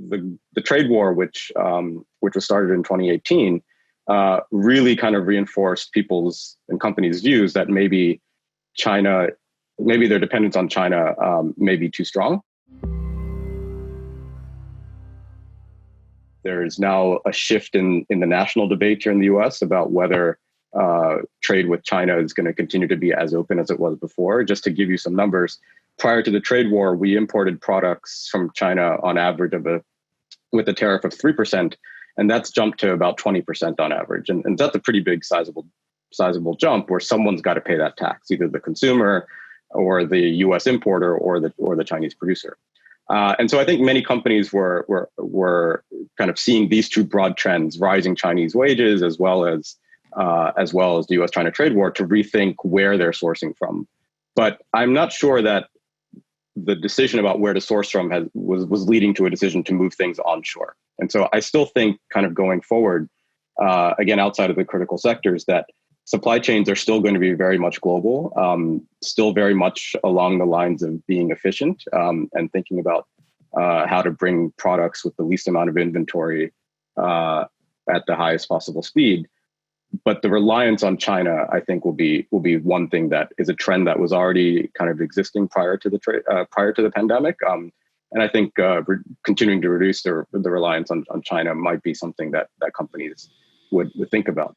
the trade war, which was started in 2018, really kind of reinforced people's and companies' views that maybe their dependence on China may be too strong. There is now a shift in the national debate here in the US about whether trade with China is going to continue to be as open as it was before. Just to give you some numbers, prior to the trade war, we imported products from China on average with a tariff of 3%, and that's jumped to about 20% on average. And that's a pretty big sizable jump where someone's got to pay that tax, either the consumer or the US importer or the Chinese producer. And so I think many companies were kind of seeing these two broad trends: rising Chinese wages as well as the U.S.-China trade war, to rethink where they're sourcing from. But I'm not sure that the decision about where to source from was leading to a decision to move things onshore. And so I still think, kind of going forward, again outside of the critical sectors, that supply chains are still going to be very much global, still very much along the lines of being efficient and thinking about how to bring products with the least amount of inventory at the highest possible speed. But the reliance on China, I think, will be one thing that is a trend that was already kind of existing prior to the pandemic. And I think continuing to reduce the reliance on China might be something that companies would think about.